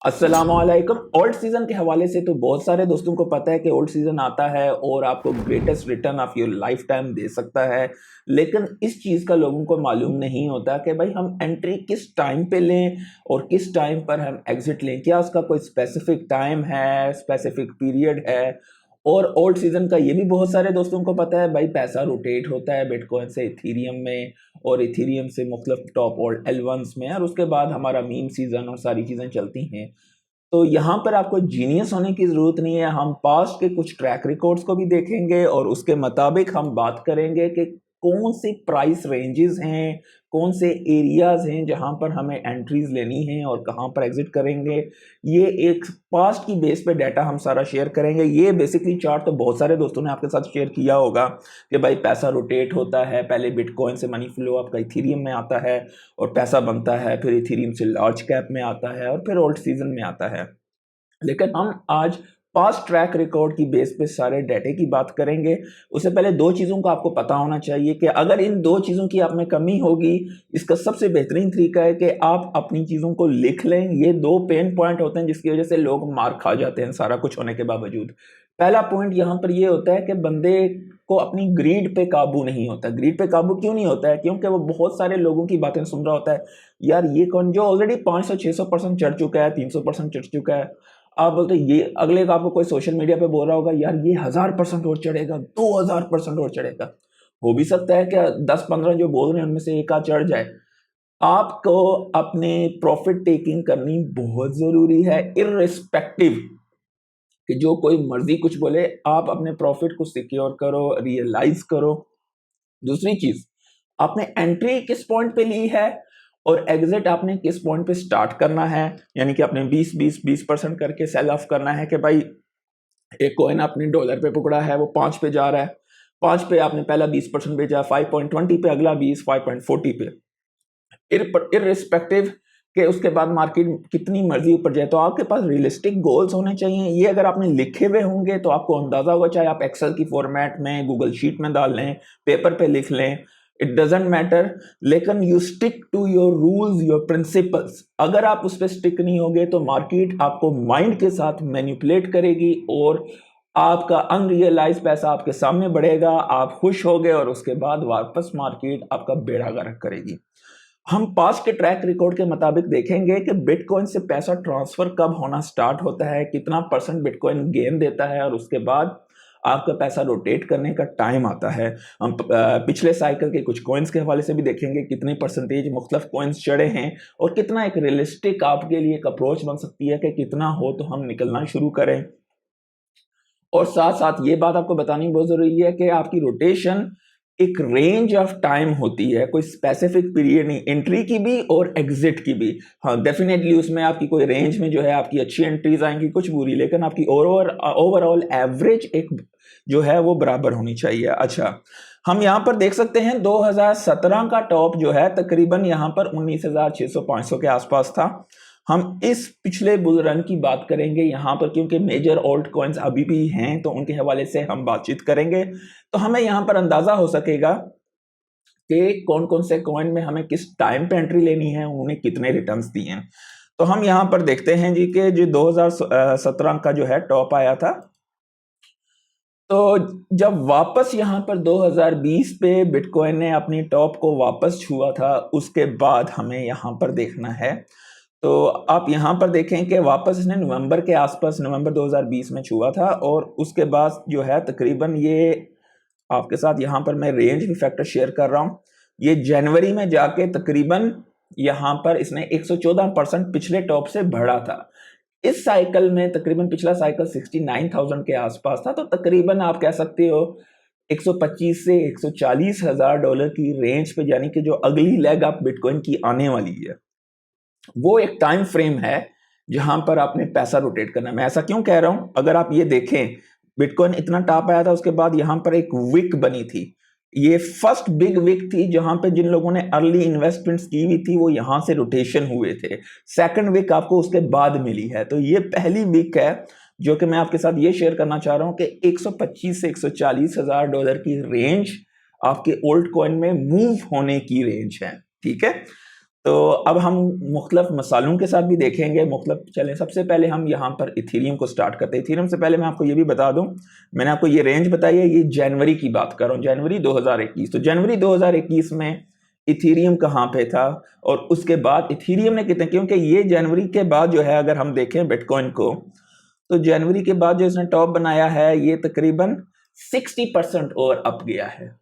अस्सलामुअलैकुम। Old season के हवाले से तो बहुत सारे दोस्तों को पता है कि ओल्ड सीजन आता है और आपको greatest return of your life time दे सकता है, लेकिन इस चीज़ का लोगों को मालूम नहीं होता कि भाई हम एंट्री किस टाइम पे लें और किस टाइम पर हम एग्जिट लें। क्या उसका कोई स्पेसिफिक टाइम है, स्पेसिफिक पीरियड है? और ओल्ड सीजन का ये भी बहुत सारे दोस्तों को पता है, भाई पैसा रोटेट होता है बिटकॉइन से इथीरियम में और इथीरियम से मुख्तलिफ टॉप और एल1s में, और उसके बाद हमारा मीम सीजन और सारी चीज़ें चलती हैं। तो यहाँ पर आपको जीनियस होने की ज़रूरत नहीं है। हम पास्ट के कुछ ट्रैक रिकॉर्ड्स को भी देखेंगे और उसके मुताबिक हम बात करेंगे कि कौन सी प्राइस रेंजेस हैं, कौन से एरियाज़ हैं जहाँ पर हमें एंट्रीज लेनी है और कहाँ पर एग्जिट करेंगे। ये एक पास्ट की बेस पे डाटा हम सारा शेयर करेंगे। ये बेसिकली चार्ट तो बहुत सारे दोस्तों ने आपके साथ शेयर किया होगा कि भाई पैसा रोटेट होता है, पहले बिटकॉइन से मनी फ्लो आपका इथीरियम में आता है और पैसा बनता है, फिर इथीरियम से लार्ज कैप में आता है और फिर ओल्ड सीजन में आता है। लेकिन हम आज पास्ट ट्रैक रिकॉर्ड की बेस पे सारे डाटे की बात करेंगे। उससे पहले दो चीज़ों का आपको पता होना चाहिए कि अगर इन दो चीज़ों की आप में कमी होगी, इसका सबसे बेहतरीन तरीका है कि आप अपनी चीज़ों को लिख लें। ये दो पेन पॉइंट होते हैं जिसकी वजह से लोग मार खा जाते हैं सारा कुछ होने के बावजूद। पहला पॉइंट यहाँ पर ये होता है कि बंदे को अपनी ग्रीड पे काबू नहीं होता। ग्रीड पे काबू क्यों नहीं होता है? क्योंकि वो बहुत सारे लोगों की बातें सुन रहा होता है। यार ये कौन जो ऑलरेडी 500-600% चढ़ चुका है, 300% चढ़ चुका है, आप बोलते ये अगले का आपको कोई सोशल मीडिया पे बोल रहा होगा यार ये 1000% और चढ़ेगा, 2000% और चढ़ेगा। हो भी सकता है कि 10-15 जो बोल रहे हैं उनमें से एक आध चढ़ जाए। आपको अपने प्रॉफिट टेकिंग करनी बहुत जरूरी है, इररिस्पेक्टिव कि जो कोई मर्जी कुछ बोले, आप अपने प्रॉफिट को सिक्योर करो, रियलाइज करो। दूसरी चीज, आपने एंट्री किस पॉइंट पे ली है और एग्जिट आपने किस पॉइंट पे स्टार्ट करना है। यानी कि आपने 20% करके सेल ऑफ करना है कि भाई एक कॉइन आपने डॉलर पे पकड़ा है, वो 5 पे जा रहा है, 5 पे आपने पहला 20% बेचा, 5.20 पे अगला 20, 5.40 पे, इररिस्पेक्टिव कि उसके बाद मार्केट कितनी मर्जी ऊपर जाए। तो आपके पास रियलिस्टिक गोल्स होने चाहिए। ये अगर आपने लिखे हुए होंगे तो आपको अंदाजा होगा, चाहे आप एक्सेल की फॉर्मेट में, गूगल शीट में डाल लें, पेपर पे लिख लें, इट डजेंट मैटर। लेकिन you stick to your rules, your principles. अगर आप उस पर स्टिक नहीं होगे तो मार्केट आपको माइंड के साथ मैनिपुलेट करेगी और आपका अनरियलाइज पैसा आपके सामने बढ़ेगा, आप खुश हो गए और उसके बाद वापस मार्केट आपका बेड़ा गर्क करेगी। हम पास्ट के ट्रैक रिकॉर्ड के मुताबिक देखेंगे कि बिटकॉइन से पैसा ट्रांसफर कब होना स्टार्ट होता है, कितना परसेंट बिटकॉइन गेन देता है और उसके बाद आपका पैसा रोटेट करने का टाइम आता है। हम पिछले साइकिल के कुछ कॉइन्स के हवाले से भी देखेंगे कितने परसेंटेज मुख्तलिफ कॉइन्स चढ़े हैं और कितना एक रियलिस्टिक आपके लिए एक अप्रोच बन सकती है कि कितना हो तो हम निकलना शुरू करें। और साथ साथ ये बात आपको बतानी बहुत जरूरी है कि आपकी रोटेशन एक रेंज ऑफ टाइम होती है, कोई स्पेसिफिक पीरियड नहीं, एंट्री की भी और एग्जिट की भी। हाँ डेफिनेटली उसमें आपकी कोई रेंज में जो है आपकी अच्छी एंट्रीज आएंगी, कुछ बुरी, लेकिन आपकी ओवरऑल एवरेज एक जो है वो बराबर होनी चाहिए। अच्छा, हम यहाँ पर देख सकते हैं 2017 का टॉप जो है तकरीबन यहाँ पर 19,600-500 के आसपास था। हम इस पिछले बुल रन की बात करेंगे यहाँ पर, क्योंकि मेजर ऑल्ट कॉइन्स अभी भी हैं तो उनके हवाले से हम बातचीत करेंगे, तो हमें यहाँ पर अंदाजा हो सकेगा कि कौन कौन से कॉइन में हमें किस टाइम पे एंट्री लेनी है, उन्हें कितने रिटर्न्स दिए हैं। तो हम यहाँ पर देखते हैं जी कि जो 2017 का जो है टॉप आया था, तो जब वापस यहाँ पर 2020 पे बिटकॉइन ने अपनी टॉप को वापस छुआ था, उसके बाद हमें यहाँ पर देखना है। तो आप यहाँ पर देखें कि वापस इसने नवंबर के आसपास, नवंबर 2020 में छुआ था और उसके बाद जो है तकरीबन ये आपके साथ यहाँ पर मैं रेंज भी फैक्टर शेयर कर रहा हूँ, ये जनवरी में जाके तकरीबन यहाँ पर इसने 114% पिछले टॉप से बढ़ा था। इस साइकिल में तकरीबन पिछला साइकिल 69,000 के आसपास था, तो तकरीबन आप कह सकते हो 125 से 140 हजार डॉलर की रेंज पे, यानी कि जो अगली लेग आप बिटकॉइन की आने वाली है वो एक टाइम फ्रेम है जहां पर आपने पैसा रोटेट करना है। मैं ऐसा क्यों कह रहा हूं, अगर आप ये देखें बिटकॉइन इतना टॉप आया था, उसके बाद यहां पर एक विक बनी थी, ये फर्स्ट बिग विक थी जहां पे जिन लोगों ने अर्ली इन्वेस्टमेंट्स की हुई थी वो यहां से रोटेशन हुए थे। सेकंड विक आपको उसके बाद मिली है, तो ये पहली विक है जो कि मैं आपके साथ ये शेयर करना चाह रहा हूं कि 125 से 140 हजार डॉलर की रेंज आपके ओल्ड कॉइन में मूव होने की रेंज है। ठीक है, तो अब हम मुख्तलिफ मसालों के साथ भी देखेंगे मुख्तलिफ। चलें, सबसे पहले हम यहाँ पर इथीरियम को स्टार्ट करते हैं। इथीरियम से पहले मैं आपको ये भी बता दूं, मैंने आपको ये रेंज बताई है, ये जनवरी की बात कर रहा हूँ, जनवरी 2021। तो जनवरी 2021 में इथीरियम कहाँ पे था और उसके बाद इथीरियम ने कितने, क्योंकि ये जनवरी के बाद जो है अगर हम देखें बिटकॉइन को, तो जनवरी के बाद जो इसने टॉप बनाया है ये तकरीबन 60% और अप गया है।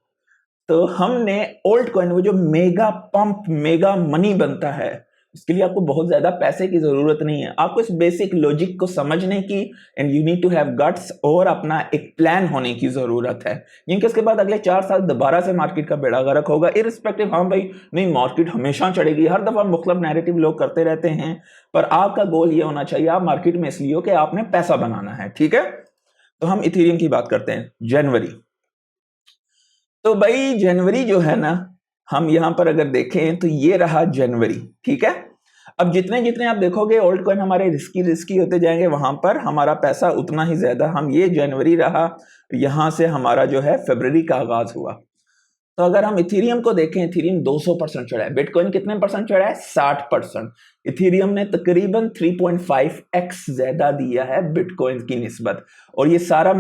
तो हमने ओल्ड कॉइन, वो जो मेगा पंप मेगा मनी बनता है, इसके लिए आपको बहुत ज्यादा पैसे की जरूरत नहीं है, आपको इस बेसिक लॉजिक को समझने की and you need to have guts और अपना एक प्लान होने की जरूरत है, क्योंकि इसके बाद अगले 4 साल दोबारा से मार्केट का बेड़ा गर्क होगा इररिस्पेक्टिव। हाँ भाई नहीं, मार्केट हमेशा चढ़ेगी, हर दफा मुख्तलिफ नैरेटिव लोग करते रहते हैं, पर आपका गोल ये होना चाहिए आप मार्केट में इसलिए हो कि आपने पैसा बनाना है, ठीक है। तो हम इथेरियम की बात करते हैं, जनवरी। तो भाई जनवरी जो है ना, हम यहां पर अगर देखें तो ये रहा जनवरी, ठीक है। अब जितने जितने आप देखोगे ओल्ड कॉइन हमारे रिस्की होते जाएंगे, वहां पर हमारा पैसा उतना ही ज्यादा। हम ये जनवरी रहा, यहां से हमारा जो है फरवरी का आगाज हुआ। तो अगर हम इथेरियम को देखें, इथेरियम 200% चढ़ा है, बिटकॉइन कितने परसेंट चढ़ा है, 60%। इथेरियम ने तकरीबन 3.5x ज्यादा दिया है बिटकॉइन की निस्बत। और ये सारा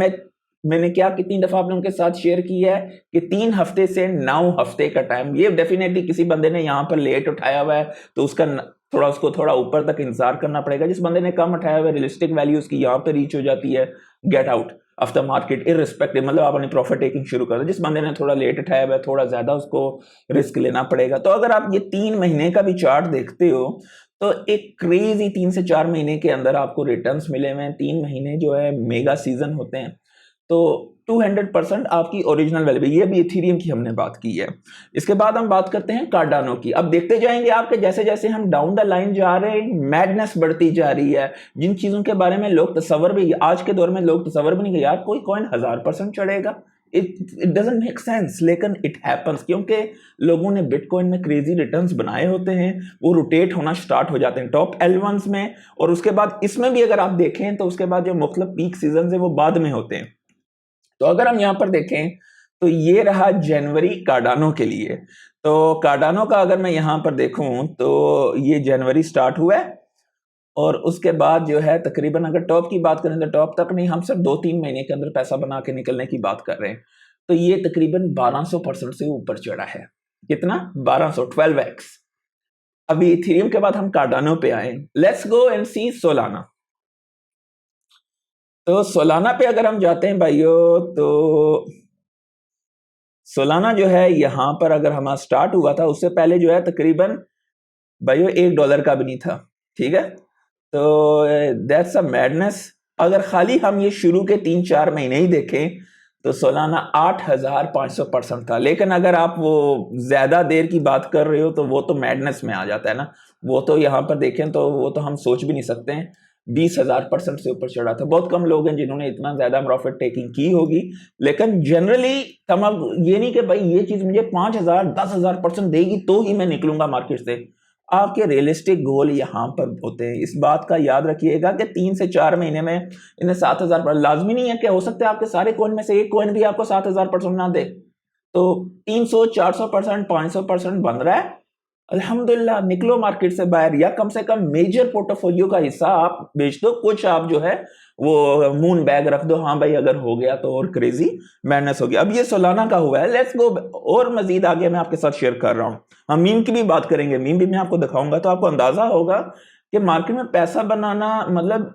मैंने क्या कितनी दफा आपने उनके साथ शेयर किया है कि 3 हफ्ते से 9 हफ्ते का टाइम। ये डेफिनेटली किसी बंदे ने यहाँ पर लेट उठाया हुआ है तो उसको थोड़ा ऊपर तक इंतजार करना पड़ेगा। जिस बंदे ने कम उठाया हुआ है, रियलिस्टिक वैल्यू उसकी यहाँ पे रीच हो जाती है, gate out of the market irrespective, मतलब आप अपनी प्रॉफिट टेकिंग शुरू कर दो। जिस बंदे ने थोड़ा लेट उठाया हुआ है, थोड़ा ज्यादा उसको रिस्क लेना पड़ेगा। तो अगर आप ये 3 महीने का भी चार्ट देखते हो तो एक क्रेजी 3 से 4 महीने के अंदर आपको रिटर्न्स मिले हुए हैं। 3 महीने जो है मेगा सीजन होते हैं, तो 200% आपकी ओरिजिनल वैल्यू। ये भी इथेरियम की हमने बात की है। इसके बाद हम बात करते हैं कार्डानो की। अब देखते जाएंगे आपके जैसे जैसे हम डाउन द लाइन जा रहे हैं, मैडनेस बढ़ती जा रही है। जिन चीजों के बारे में लोग तसव्वुर भी, आज के दौर में लोग तसव्वुर भी नहीं कर, यार कोई कॉइन 1000% चढ़ेगा, इट डजंट मेक सेंस, लेकिन इट हैपन्स, क्योंकि लोगों ने बिटकॉइन में क्रेजी रिटर्न्स बनाए होते हैं, वो रोटेट होना स्टार्ट हो जाते हैं टॉप L1s में। और उसके बाद इसमें भी अगर आप देखें तो उसके बाद जो मुख्तलिफ पीक सीजन है वो बाद में होते हैं। तो अगर हम यहां पर देखें तो ये रहा जनवरी कार्डानो के लिए। तो कार्डानो का अगर मैं यहां पर देखूं तो ये जनवरी स्टार्ट हुआ है और उसके बाद जो है तकरीबन अगर टॉप की बात करें तो टॉप तक नहीं, हम सिर्फ 2-3 महीने के अंदर पैसा बना के निकलने की बात कर रहे हैं। तो ये तकरीबन 1200% से ऊपर चढ़ा है। कितना? 1200, 12x। अभी इथेरियम के बाद हम कार्डानो पे आए। Let's go and see Solana. तो सोलाना पे अगर हम जाते हैं भाइयों, तो सोलाना जो है यहां पर अगर हमारा स्टार्ट हुआ था, उससे पहले जो है तकरीबन भाइयों $1 का भी नहीं था, ठीक है। तो दैट्स अ मैडनेस। अगर खाली हम ये शुरू के 3-4 महीने ही देखें तो सोलाना 8500% था। लेकिन अगर आप वो ज्यादा देर की बात कर रहे हो तो वो तो मैडनेस में आ जाता है ना। वो तो यहां पर देखें तो वो तो हम सोच भी नहीं सकते हैं। 20,000% से ऊपर चढ़ा था। बहुत कम लोग हैं जिन्होंने इतना ज्यादा प्रॉफिट टेकिंग की होगी, लेकिन जनरली हम अब ये नहीं कि भाई ये चीज मुझे 5,000 10,000% देगी तो ही मैं निकलूंगा मार्केट से। आपके रियलिस्टिक गोल यहां पर होते हैं। इस बात का याद रखिएगा कि 3 से 4 महीने में इन्हें 7,000 पर लाजमी नहीं है कि हो सकता है आपके सारे कॉइन में से एक कॉइन भी आपको 7,000% ना दे। तो 300 400% 500% बन रहा है, अल्हम्दुलिल्लाह, निकलो मार्केट से बाहर, या कम से कम मेजर पोर्टफोलियो का हिस्सा आप बेच दो, कुछ आप जो है वो मून बैग रख दो। हाँ भाई अगर हो गया तो और क्रेजी मैडनेस हो गया। अब ये सोलाना का हुआ है, लेट्स गो और मजीद आगे मैं आपके साथ शेयर कर रहा हूं। हम मीम की भी बात करेंगे, मीम भी मैं आपको दिखाऊंगा, तो आपको अंदाजा होगा कि मार्केट में पैसा बनाना मतलब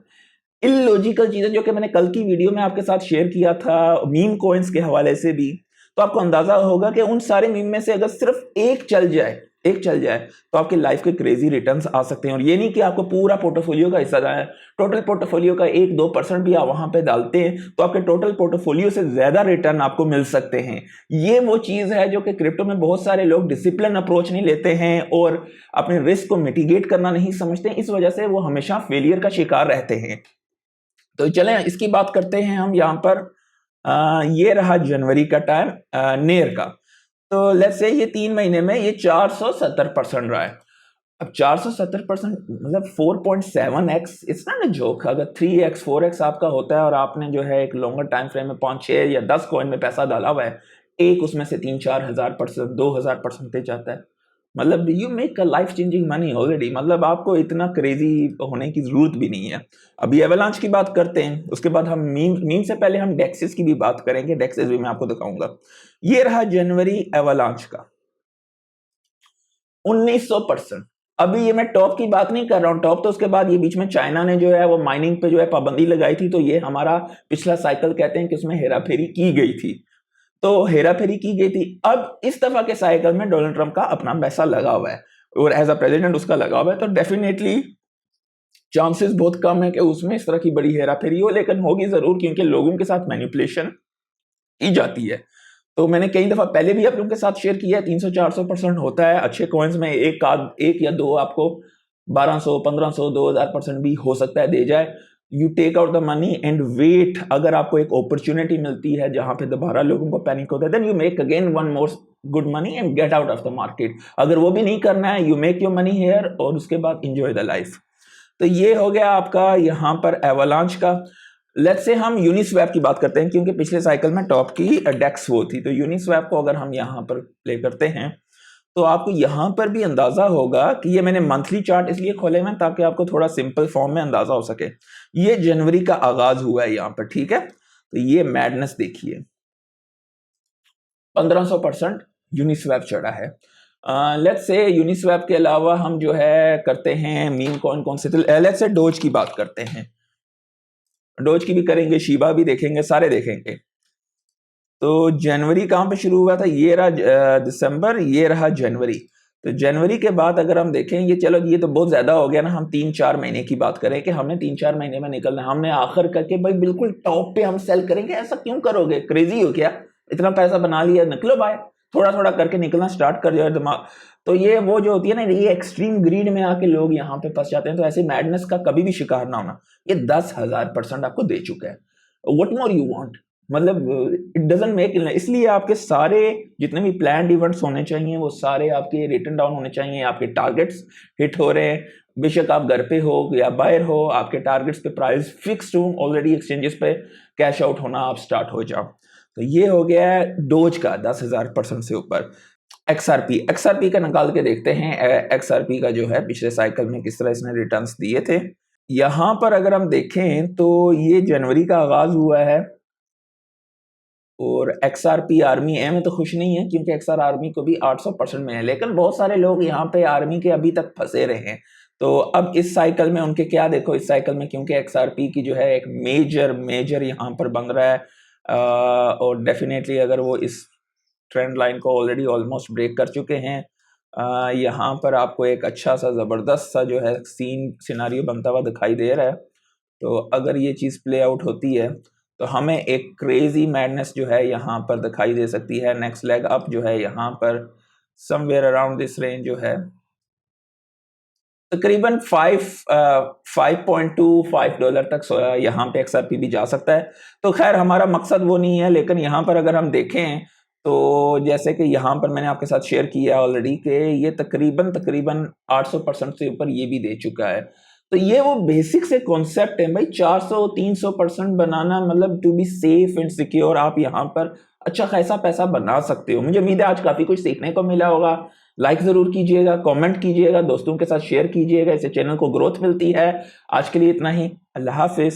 इलॉजिकल चीजें, जो कि मैंने कल की वीडियो में आपके साथ शेयर किया था मीम कॉइन्स के हवाले से भी। तो आपको अंदाजा होगा कि उन सारे मीम में से अगर सिर्फ एक चल जाए तो आपकी लाइफ के क्रेजी रिटर्न्स आ सकते हैं। और ये नहीं कि आपको पूरा पोर्टफोलियो का हिस्सा है, टोटल पोर्टफोलियो का 1-2% भी आप वहां पे डालते हैं तो आपके टोटल पोर्टफोलियो से ज्यादा रिटर्न आपको मिल सकते हैं। ये वो चीज है जो कि क्रिप्टो में बहुत सारे लोग डिसिप्लिन अप्रोच नहीं लेते हैं और अपने रिस्क को मिटिगेट करना नहीं समझते, इस वजह से वो हमेशा फेलियर का शिकार रहते हैं। तो चलें इसकी बात करते हैं हम यहाँ पर। ये रहा जनवरी का टाइम नेर का। तो लेट्स से ये 3 महीने में ये 470% रहा है। अब 470% मतलब 4.7x, it's not a joke. अगर 3x 4x आपका होता है और आपने जो है एक लॉन्गर टाइम फ्रेम में 5-6 या 10 कॉइन में पैसा डाला हुआ है, एक उसमें से 3-4 हजार %, 2,000% जाता है, मतलब you make a life changing money already, मतलब आपको इतना क्रेजी होने की जरूरत भी नहीं है। अभी एवलांच की बात करते हैं, उसके बाद हम मीम से पहले हम डेक्सिस की भी बात करेंगे, डेक्सिस भी मैं आपको दिखाऊंगा। ये रहा जनवरी एवलांच का 1900%। अभी ये मैं टॉप की बात नहीं कर रहा हूं, टॉप तो उसके बाद ये बीच में चाइना ने जो है वो माइनिंग पे जो है पाबंदी लगाई थी, तो ये हमारा पिछला साइकिल कहते हैं कि उसमें हेरा फेरी की गई थी, तो हेरा फेरी की गई थी। अब इस दफा के साइकिल में डोनाल्ड ट्रंप का अपना पैसा लगा हुआ है और एज अ प्रेसिडेंट उसका लगा हुआ है, तो डेफिनेटली चांसेस बहुत कम है कि उसमें इस तरह की बड़ी हेरा फेरी हो, लेकिन होगी जरूर क्योंकि लोगों के साथ मैनिपुलेशन की जाती है। तो मैंने कई दफा पहले भी आप लोगों के साथ शेयर किया है, 300-400% होता है अच्छे कॉइन्स में, एक या दो आपको 1200, 1500, 2000% भी हो सकता है दे जाए। You take out the money and wait, अगर आपको एक अपॉर्चुनिटी मिलती है जहां पे दोबारा लोगों को पैनिक होता है, then you make again one more good money and get out of the market. अगर वो भी नहीं करना है, you make your money here और उसके बाद इंजॉय द लाइफ। तो ये हो गया आपका यहाँ पर एवलांच का। लेट्स से हम यूनिस्वैप की बात करते हैं क्योंकि पिछले साइकिल में टॉप की डेक्स वो थी, तो यूनिस्वैप को अगर हम यहाँ पर प्ले करते हैं तो आपको यहाँ पर भी अंदाजा होगा कि ये मैंने मंथली चार्ट इसलिए खोले हुए ताकि आपको थोड़ा सिंपल फॉर्म में अंदाजा हो सके। ये जनवरी का आगाज हुआ है यहाँ पर, ठीक है। तो ये मैडनेस देखिए, 1500% यूनिस्वैप चढ़ा है। लेट्स से यूनिस्वैप के अलावा हम जो है करते हैं मीम कौन से थे, लेट्स से डोज की बात करते हैं, डोज की भी करेंगे, शीबा भी देखेंगे, सारे देखेंगे। तो जनवरी कहां पे शुरू हुआ था, ये रहा दिसंबर, ये रहा जनवरी। तो जनवरी के बाद अगर हम देखें, ये चलो ये तो बहुत ज्यादा हो गया ना, हम 3-4 महीने की बात करें कि हमने 3-4 महीने में निकलना, हमने आखिर करके भाई बिल्कुल टॉप पे हम सेल करेंगे, ऐसा क्यों करोगे, क्रेजी हो क्या, इतना पैसा बना लिया, निकलो भाई, थोड़ा थोड़ा करके निकलना स्टार्ट कर जाए दिमाग। तो ये वो जो होती है ना, ये एक्सट्रीम ग्रीड में आके लोग यहाँ पे फंस जाते हैं, तो ऐसे मैडनेस का कभी भी शिकार ना होना। ये 10,000% आपको दे चुका है, व्हाट मोर यू वांट, मतलब इट डजंट मेक, इसलिए आपके सारे जितने भी प्लान्ड इवेंट्स होने चाहिए वो सारे आपके रिटन डाउन होने चाहिए, आपके टारगेट्स हिट हो रहे हैं, बेशक आप घर पे हो या बाहर हो, आपके टारगेट्स पे प्राइस फिक्स्ड हो ऑलरेडी, एक्सचेंजेस पे कैश आउट होना आप स्टार्ट हो जाओ। तो ये हो गया है डोज का 10,000% से ऊपर। एक्सआरपी का निकाल के देखते हैं, एक्सआरपी का जो है पिछले साइकिल में किस तरह इसने रिटर्न्स दिए थे। यहां पर अगर हम देखें तो ये जनवरी का आगाज हुआ है और एक्सआरपी आर्मी ए में तो खुश नहीं है क्योंकि एक्सआर आर्मी को भी 800% में है, लेकिन बहुत सारे लोग यहाँ पे आर्मी के अभी तक फंसे रहे हैं। तो अब इस साइकिल में उनके क्या देखो, इस साइकिल में क्योंकि एक्सआरपी की जो है एक मेजर यहाँ पर बन रहा है, और डेफिनेटली अगर वो इस ट्रेंड लाइन को ऑलरेडी ऑलमोस्ट ब्रेक कर चुके हैं, यहाँ पर आपको एक अच्छा सा ज़बरदस्त सा जो है सिनारियो बनता हुआ दिखाई दे रहा है। तो अगर ये चीज़ प्ले आउट होती है तो हमें एक क्रेजी मैडनेस जो है यहाँ पर दिखाई दे सकती है। नेक्स्ट लेग अप जो है यहाँ पर समवेयर अराउंड दिस रेंज जो है तकरीबन 5.25 डॉलर तक यहाँ पे एक्सआरपी भी जा सकता है। तो खैर हमारा मकसद वो नहीं है, लेकिन यहाँ पर अगर हम देखें तो जैसे कि यहाँ पर मैंने आपके साथ शेयर किया ऑलरेडी कि ये तकरीबन 800% से ऊपर ये भी दे चुका है। तो ये वो बेसिक से कॉन्सेप्ट है भाई, 400-300% बनाना, मतलब to be safe and secure आप यहाँ पर अच्छा खासा पैसा बना सकते हो। मुझे उम्मीद है आज काफी कुछ सीखने को मिला होगा। लाइक जरूर कीजिएगा, कमेंट कीजिएगा, दोस्तों के साथ शेयर कीजिएगा, इससे चैनल को ग्रोथ मिलती है। आज के लिए इतना ही, अल्लाह हाफिज।